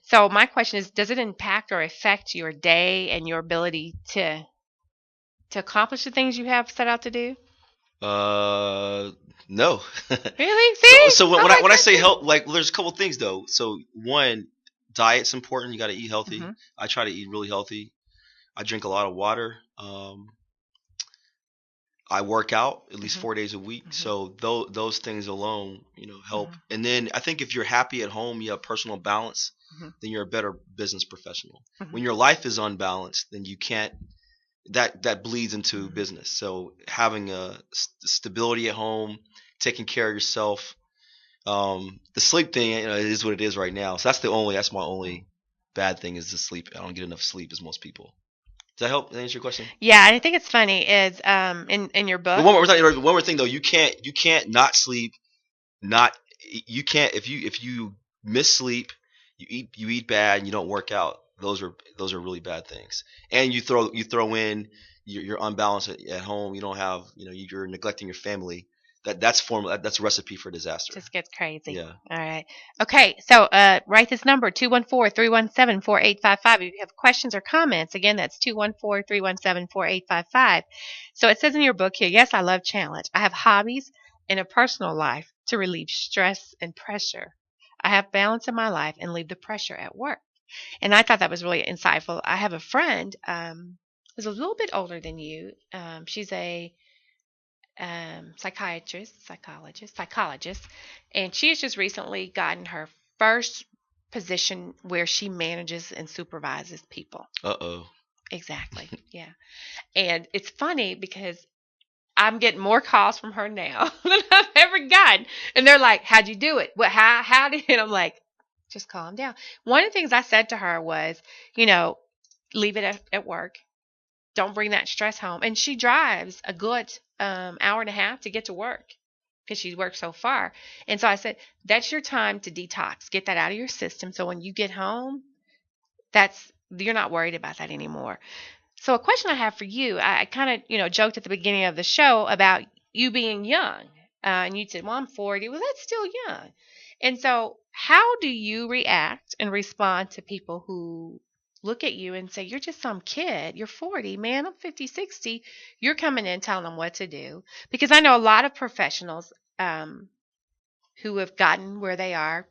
So my question is, does it impact or affect your day and your ability to accomplish the things you have set out to do? No. Really? See? So when I say health, like there's a couple things though. So one, diet's important. You got to eat healthy. I try to eat really healthy. I drink a lot of water. I work out at least 4 days a week. So those things alone, help. And then I think if you're happy at home, you have personal balance, then you're a better business professional. When your life is unbalanced, then you can't. That bleeds into business. So having a stability at home, taking care of yourself, the sleep thing, is what it is right now. So that's my only bad thing is the sleep. I don't get enough sleep as most people. Does that help? Does that answer your question? Yeah, and I think it's funny is in your book. But one more thing though, you can't not sleep not you can't if you miss sleep, you eat bad, and you don't work out. Those are really bad things. And you throw in you're unbalanced at home. You don't have you're neglecting your family. That's a recipe for disaster. Just gets crazy. Yeah. All right. Okay. So write this number 214-317-4855 if you have questions or comments. Again, that's 214-317-4855. So it says in your book here, yes, I love challenge. I have hobbies and a personal life to relieve stress and pressure. I have balance in my life and leave the pressure at work. And I thought that was really insightful. I have a friend who's a little bit older than you. She's a psychologist, and she has just recently gotten her first position where she manages and supervises people. Uh-oh. Exactly. Yeah. And it's funny because I'm getting more calls from her now than I've ever gotten. And they're like, how'd you do it? What, how did, and I'm like, just calm down. One of the things I said to her was, leave it at work. Don't bring that stress home. And she drives a good hour and a half to get to work because she works so far. And so I said, that's your time to detox. Get that out of your system. So when you get home, you're not worried about that anymore. So a question I have for you, I kind of, joked at the beginning of the show about you being young. And you said, well, I'm 40. Well, that's still young. And so how do you react and respond to people who look at you and say, you're just some kid. You're 40, man. I'm 50, 60. You're coming in telling them what to do. Because I know a lot of professionals who have gotten where they are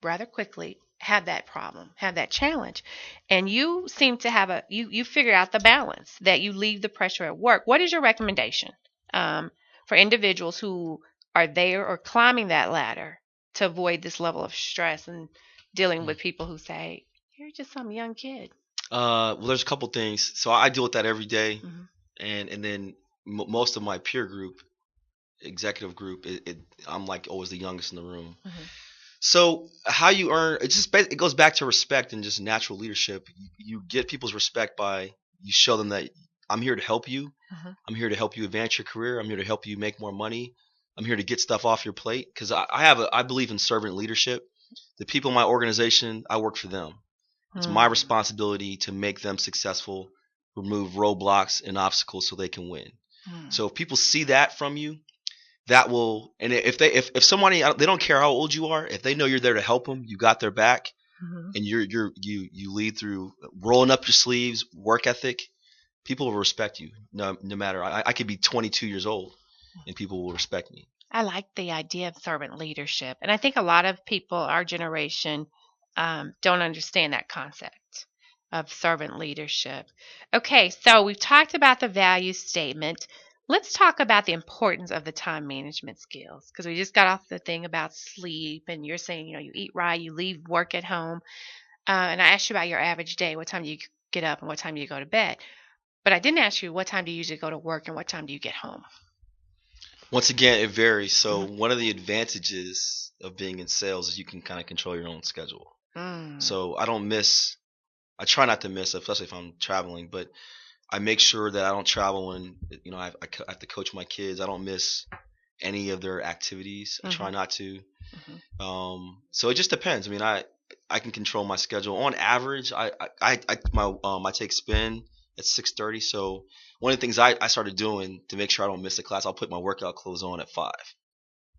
rather quickly have that problem, have that challenge. And you seem to have you figure out the balance that you leave the pressure at work. What is your recommendation for individuals who are there or climbing that ladder to avoid this level of stress and dealing with people who say, you're just some young kid? Well, there's a couple things. So I deal with that every day. Mm-hmm. And then most of my peer group, executive group, I'm like always the youngest in the room. Mm-hmm. So how you earn it goes back to respect and just natural leadership. You get people's respect by you show them that I'm here to help you. Mm-hmm. I'm here to help you advance your career. I'm here to help you make more money. I'm here to get stuff off your plate because I believe in servant leadership. The people in my organization, I work for them. It's my responsibility to make them successful, remove roadblocks and obstacles so they can win. So if people see that from you, that will, and if somebody, they don't care how old you are, if they know you're there to help them, you got their back, and you lead through rolling up your sleeves, work ethic, people will respect you no matter. I could be 22 years old, and people will respect me. I like the idea of servant leadership, and I think a lot of people, our generation, don't understand that concept of servant leadership. Okay, so we've talked about the value statement. Let's talk about the importance of the time management skills because we just got off the thing about sleep, and you're saying, you eat right, you leave work at home. And I asked you about your average day. What time do you get up and what time do you go to bed? But I didn't ask you what time do you usually go to work and what time do you get home? Once again, it varies. So one of the advantages of being in sales is you can kind of control your own schedule. So I try not to miss, especially if I'm traveling, but I make sure that I don't travel when, I have to coach my kids. I don't miss any of their activities. I try not to. So it just depends. I mean, I can control my schedule. On average, I take spin at 6:30. So one of the things I started doing to make sure I don't miss a class, I'll put my workout clothes on at 5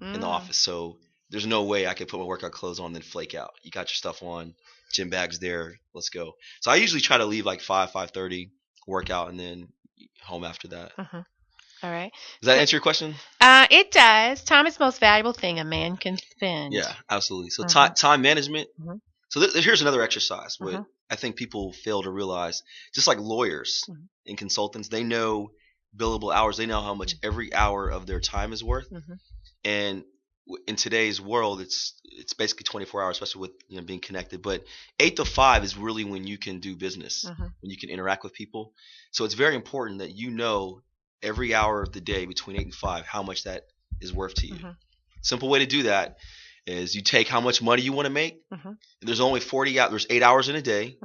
in the office. So there's no way I could put my workout clothes on and then flake out. You got your stuff on, gym bags there, let's go. So I usually try to leave like 5:30, workout, and then home after that. All right. Does that answer your question? It does. Time is the most valuable thing a man can spend. Yeah, absolutely. So time management. So here's another exercise. What I think people fail to realize, just like lawyers and consultants, they know billable hours. They know how much every hour of their time is worth. And in today's world, it's basically 24 hours, especially with being connected. But 8 to 5 is really when you can do business, when you can interact with people. So it's very important that every hour of the day between 8 and 5 how much that is worth to you. Simple way to do that is you take how much money you want to make. There's only 40 hours. There's 8 hours in a day.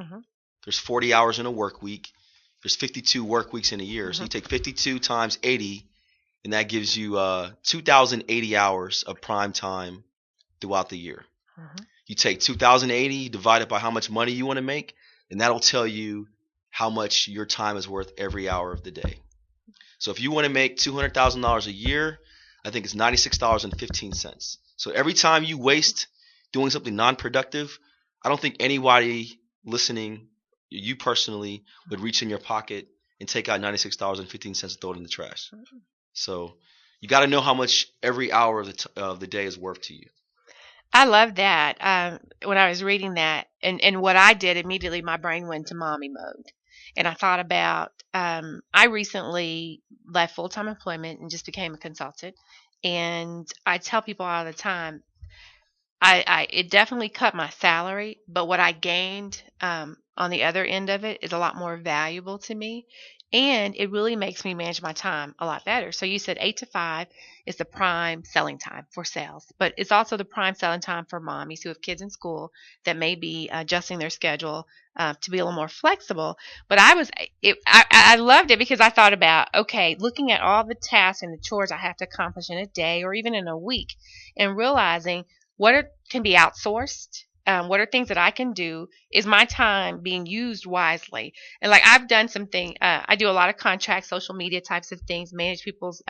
There's 40 hours in a work week. There's 52 work weeks in a year. So you take 52 times 80. And that gives you 2,080 hours of prime time throughout the year. Mm-hmm. You take 2,080, divide it by how much money you want to make, and that'll tell you how much your time is worth every hour of the day. So if you want to make $200,000 a year, I think it's $96.15. So every time you waste doing something non-productive, I don't think anybody listening, you personally, would reach in your pocket and take out $96.15 and throw it in the trash. So you got to know how much every hour of the day is worth to you. I love that. When I was reading that, and what I did immediately, my brain went to mommy mode. And I thought about, I recently left full-time employment and just became a consultant. And I tell people all the time, it definitely cut my salary, but what I gained on the other end of it is a lot more valuable to me. And it really makes me manage my time a lot better. So you said 8 to 5 is the prime selling time for sales, but it's also the prime selling time for mommies who have kids in school that may be adjusting their schedule to be a little more flexible. But I loved it because I thought about, okay, looking at all the tasks and the chores I have to accomplish in a day or even in a week and realizing can be outsourced. What are things that I can do? Is my time being used wisely? And like I've done something, I do a lot of contracts, social media types of things, manage people's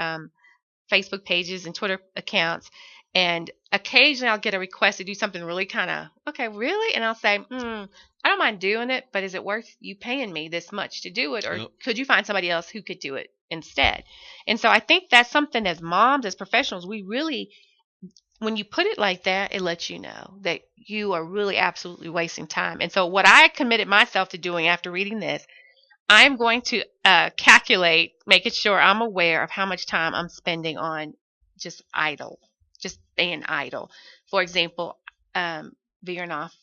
Facebook pages and Twitter accounts. And occasionally I'll get a request to do something really kind of, okay, really? And I'll say, I don't mind doing it, but is it worth you paying me this much to do it? Or could you find somebody else who could do it instead? And so I think that's something as moms, as professionals, we really, when you put it like that, it lets you know that you are really absolutely wasting time. And so what I committed myself to doing after reading this, I'm going to calculate, making sure I'm aware of how much time I'm spending on just being idle. For example, veering off,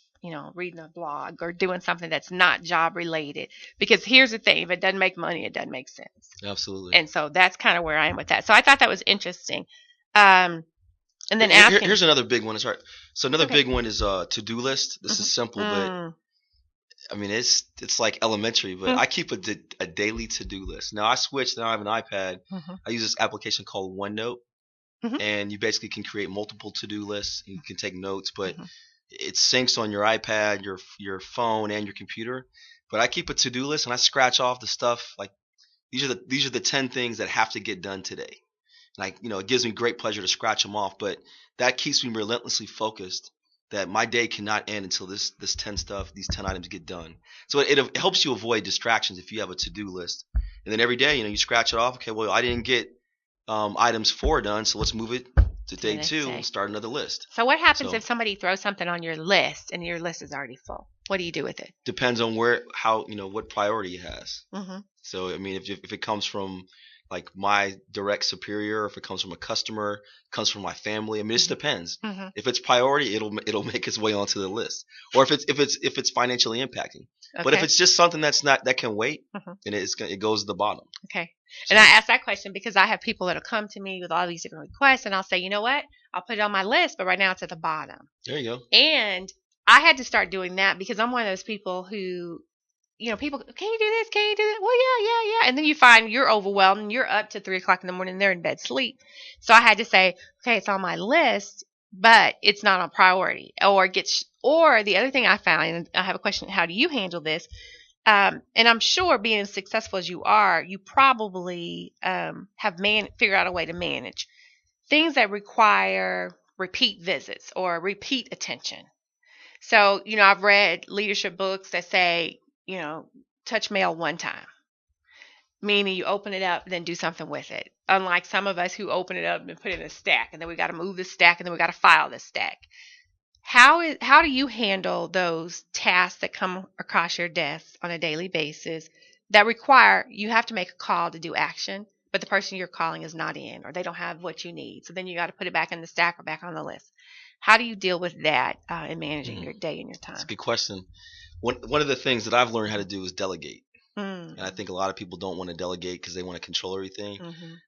reading a blog or doing something that's not job related. Because here's the thing, if it doesn't make money, it doesn't make sense. Absolutely. And so that's kind of where I am with that. So I thought that was interesting. And then here's another big one. Sorry. So another big one is to-do list. This is simple, but I mean it's like elementary. But I keep a daily to-do list. Now I switched. Now I have an iPad. I use this application called OneNote, and you basically can create multiple to-do lists. And you can take notes, but it syncs on your iPad, your phone, and your computer. But I keep a to-do list, and I scratch off the stuff like these are the 10 things that have to get done today. Like, it gives me great pleasure to scratch them off, but that keeps me relentlessly focused that my day cannot end until these 10 items get done. So it helps you avoid distractions if you have a to-do list. And then every day, you scratch it off. Okay, well, I didn't get items 4 done, so let's move it to day 2 and start another list. So what happens if somebody throws something on your list and your list is already full? What do you do with it? Depends on what priority it has. So, I mean, if it comes from like my direct superior, if it comes from a customer, comes from my family. I mean, it just depends. If it's priority, it'll make its way onto the list. Or if it's financially impacting. Okay. But if it's just something that can wait, then it goes to the bottom. Okay. So, and I ask that question because I have people that'll come to me with all these different requests, and I'll say, you know what? I'll put it on my list, but right now it's at the bottom. There you go. And I had to start doing that because I'm one of those people who, people, can you do this? Can you do that? Well, yeah. And then you find you're overwhelmed and you're up to 3 o'clock in the morning and they're in bed sleep. So I had to say, okay, it's on my list, but it's not on priority. Or the other thing I found, and I have a question, how do you handle this? And I'm sure being as successful as you are, you probably have figured out a way to manage things that require repeat visits or repeat attention. So, I've read leadership books that say, touch mail one time, meaning you open it up, then do something with it. Unlike some of us who open it up and put it in a stack, and then we got to move the stack, and then we got to file the stack. How do you handle those tasks that come across your desk on a daily basis that require you have to make a call to do action, but the person you're calling is not in, or they don't have what you need, so then you got to put it back in the stack or back on the list? How do you deal with that in managing your day and your time? That's a good question. One of the things that I've learned how to do is delegate. And I think a lot of people don't want to delegate because they want to control everything.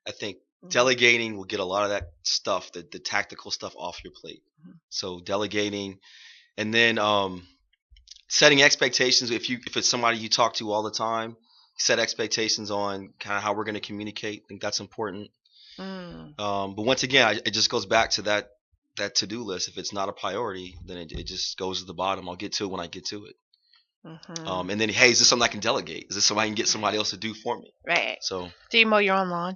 I think delegating will get a lot of that stuff, the tactical stuff, off your plate. So delegating, and then setting expectations. If it's somebody you talk to all the time, set expectations on kind of how we're going to communicate. I think that's important. But once again, it just goes back to that that to-do list, if it's not a priority, then it just goes to the bottom. I'll get to it when I get to it. Mm-hmm. And then, hey, is this something I can delegate? Is this something I can get somebody else to do for me? Right. So, do you mow your own lawn?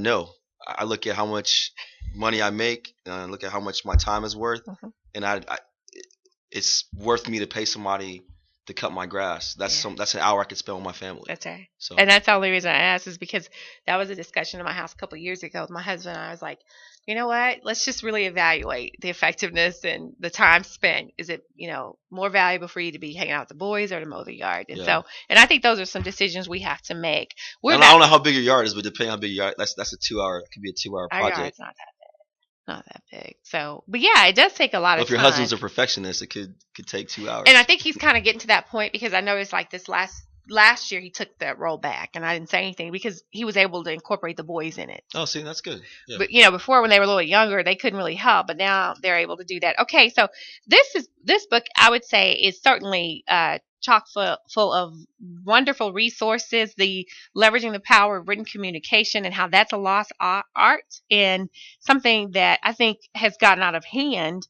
No. I look at how much money I make, and I look at how much my time is worth, Mm-hmm. and it's worth me to pay somebody to cut my grass. That's Yeah. that's an hour I could spend with my family. That's right. So, And that's the only reason I asked is because that was a discussion in my house a couple of years ago with my husband. I was like, you know what? Let's just really evaluate the effectiveness and the time spent. Is it, more valuable for you to be hanging out with the boys or to mow the yard? And Yeah. and I think those are some decisions we have to make. I don't know how big your yard is, but depending on how big your yard, that's a 2 hour. It could be a 2 hour Our project. yard's not that big. So, but yeah, it does take a lot of If your time. husband's a perfectionist, it could take 2 hours. And I think he's kind of getting to that point because I noticed like this last year he took that role back and I didn't say anything because he was able to incorporate the boys in it. Oh, see, that's good. Yeah. But before when they were a little younger, they couldn't really help, but now they're able to do that. Okay, so this book I would say is certainly chock full of wonderful resources, the leveraging the power of written communication and how that's a lost art and something that I think has gotten out of hand.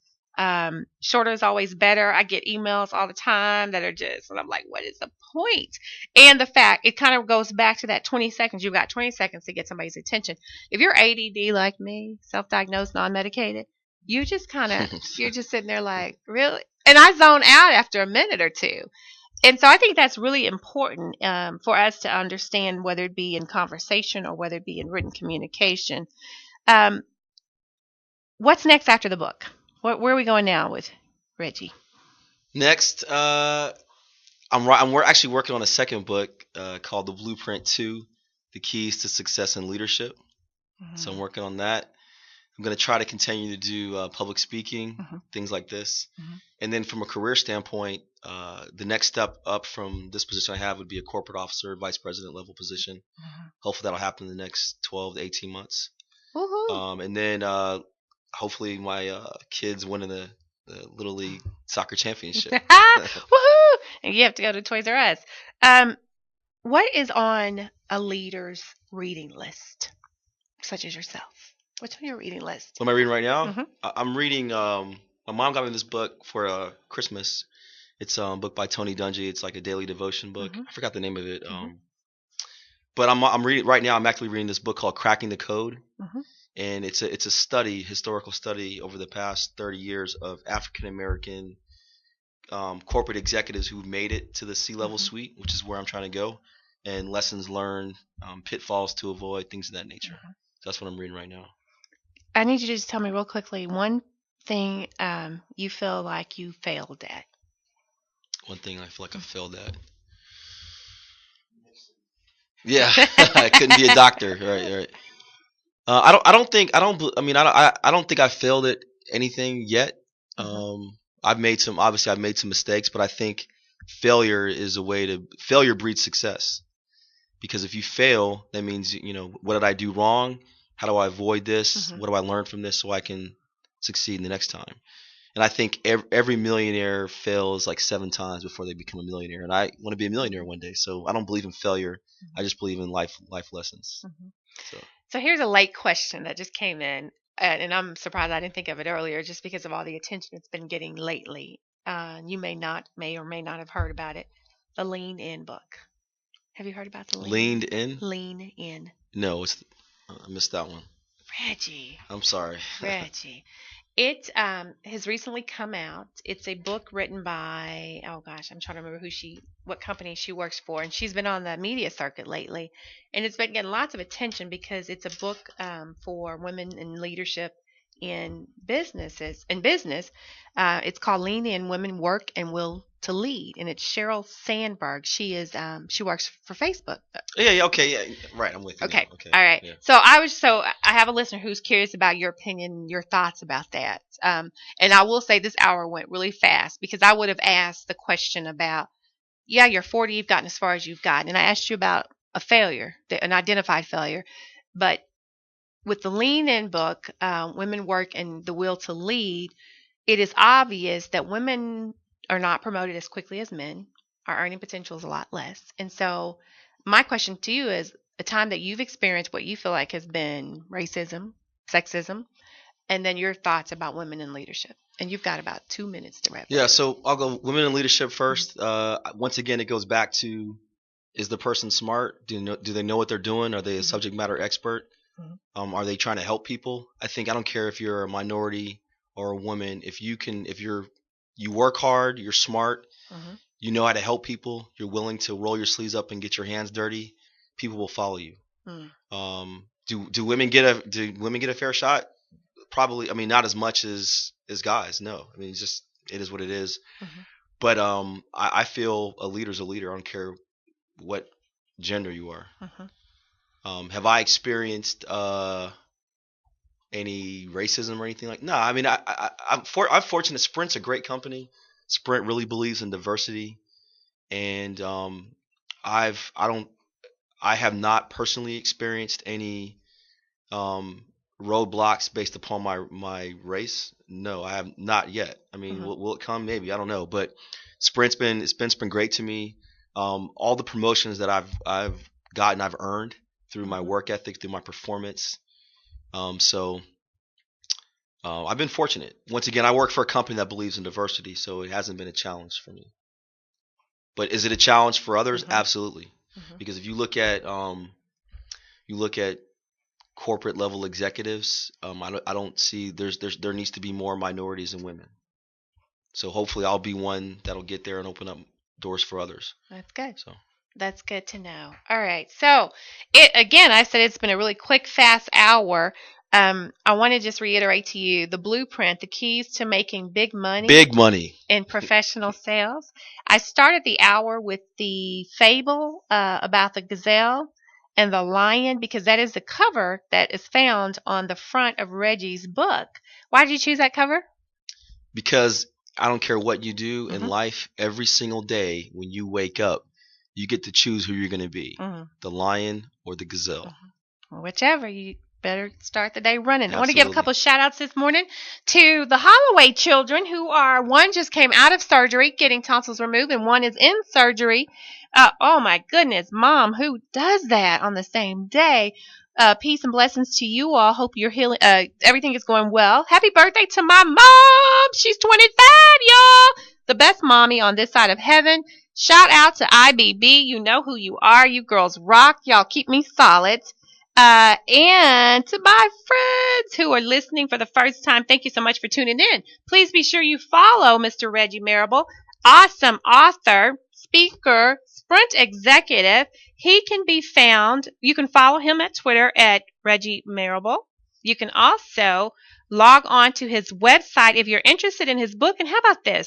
Shorter is always better. I get emails all the time that are and I'm like, what is the point? And the fact it kind of goes back to that 20 seconds. You've got 20 seconds to get somebody's attention. If you're ADD like me, self-diagnosed, non-medicated, you just you're just sitting there like, really? And I zone out after a minute or two. And so I think that's really important for us to understand, whether it be in conversation or whether it be in written communication. What's next after the book? Where are we going now with Reggie? Next, we're actually working on a second book called The Blueprint 2, The Keys to Success in Leadership. Mm-hmm. So I'm working on that. I'm going to try to continue to do public speaking, mm-hmm. things like this. Mm-hmm. And then from a career standpoint, the next step up from this position I have would be a corporate officer, vice president level position. Mm-hmm. Hopefully that'll happen in the next 12 to 18 months. Woohoo. And then hopefully my kids winning the Little League soccer championship. Woohoo! And you have to go to Toys R Us. What is on a leader's reading list, such as yourself? What's on your reading list? What am I reading right now? Mm-hmm. I'm reading. My mom got me this book for Christmas. It's a book by Tony Dungy. It's like a daily devotion book. Mm-hmm. I forgot the name of it. Mm-hmm. But I'm reading right now. I'm actually reading this book called Cracking the Code. Mm-hmm. And it's a study, historical study over the past 30 years of African American corporate executives who've made it to the C-level mm-hmm. suite, which is where I'm trying to go, and lessons learned, pitfalls to avoid, things of that nature. Mm-hmm. So that's what I'm reading right now. I need you to just tell me real quickly one thing you feel like you failed at. One thing I feel like I failed at. Yeah, I couldn't be a doctor. Right. I don't think I failed at anything yet. Mm-hmm. I've made some mistakes, but I think failure breeds success. Because if you fail, that means, what did I do wrong? How do I avoid this? Mm-hmm. What do I learn from this so I can succeed in the next time? And I think every millionaire fails like 7 times before they become a millionaire. And I want to be a millionaire one day. So I don't believe in failure. Mm-hmm. I just believe in life lessons. Mm-hmm. So here's a late question that just came in. And I'm surprised I didn't think of it earlier just because of all the attention it's been getting lately. You may or may not have heard about it. The Lean In book. Have you heard about the Lean In? Lean In. No, I missed that one. Reggie. I'm sorry. Reggie. It has recently come out. It's a book written by, I'm trying to remember what company she works for, and she's been on the media circuit lately, and it's been getting lots of attention because it's a book for women in leadership in business. It's called Lean In: Women Work and Will to Lead, and it's Sheryl Sandberg. She works for Facebook. Yeah, okay, yeah, right. I'm with you. Okay, all right. Yeah. So I have a listener who's curious about your opinion, your thoughts about that. And I will say this hour went really fast because I would have asked the question about, you're 40, you've gotten as far as you've gotten, and I asked you about a failure, an identified failure, but with the Lean In book, Women Work and the Will to Lead, it is obvious that women are not promoted as quickly as men. Our earning potential is a lot less. And so my question to you is, a time that you've experienced what you feel like has been racism, sexism, and then your thoughts about women in leadership. And you've got about 2 minutes to wrap up. Yeah, so I'll go women in leadership first. Once again, it goes back to, is the person smart? Do they know what they're doing? Are they a subject matter expert? Are they trying to help people? I don't care if you're a minority or a woman. If you work hard, you're smart, you know how to help people, you're willing to roll your sleeves up and get your hands dirty, people will follow you. Do women get a fair shot? Probably. I mean, not as much as guys. No. I mean, it is what it is. But I feel a leader's a leader. I don't care what gender you are. Have I experienced any racism or anything like? No. I mean, I'm fortunate. Sprint's a great company. Sprint really believes in diversity, and I have not personally experienced any roadblocks based upon my race. No, I have not yet. I mean, will it come? Maybe. I don't know. But Sprint's been great to me. All the promotions that I've gotten, I've earned through my work ethic, through my performance. So I've been fortunate. Once again, I work for a company that believes in diversity, so it hasn't been a challenge for me. But is it a challenge for others? Absolutely. Because if you look at corporate level executives, I don't see there needs to be more minorities and women. So hopefully I'll be one that'll get there and open up doors for others. That's good. So that's good to know. All right. So I said it's been a really quick, fast hour. I want to just reiterate to you the blueprint, the keys to making big money in professional sales. I started the hour with the fable about the gazelle and the lion, because that is the cover that is found on the front of Reggie's book. Why did you choose that cover? Because I don't care what you do in life, every single day when you wake up, you get to choose who you're going to be, the lion or the gazelle. Whichever. You better start the day running. Absolutely. I want to give a couple of shout outs this morning to the Holloway children, who are, one just came out of surgery getting tonsils removed, and one is in surgery. Oh my goodness, Mom, who does that on the same day? Peace and blessings to you all. Hope you're healing. Everything is going well. Happy birthday to my mom. She's 25, y'all. The best mommy on this side of heaven. Shout out to IBB. You know who you are. You girls rock. Y'all keep me solid. And to my friends who are listening for the first time, thank you so much for tuning in. Please be sure you follow Mr. Reggie Marable, awesome author, speaker, Sprint executive. He can be found. You can follow him at Twitter at Reggie Marable. You can also log on to his website if you're interested in his book. And how about this?